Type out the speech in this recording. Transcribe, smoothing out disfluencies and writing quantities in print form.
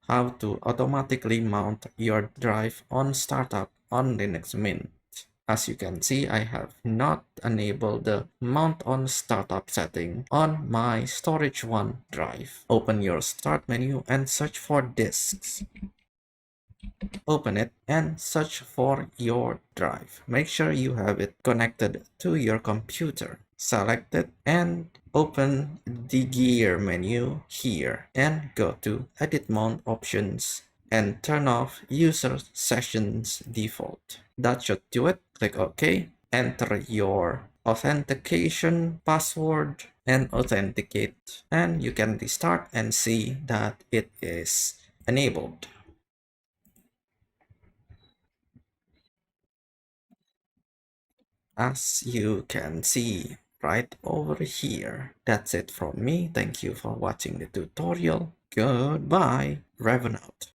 how to automatically mount your drive on startup on Linux Mint. As you can see, I have not enabled the mount on startup setting on my storage one drive. Open your start menu and search for disks. Open it and search for your drive. Make sure you have it connected to your computer. Select it and open the gear menu here and go to edit mount options and turn off user sessions default. That should do it. Click OK. Enter your authentication password and authenticate, and you can restart and see that it is enabled. As you can see right over here. That's it from me. Thank you for watching the tutorial. Goodbye. Raven out.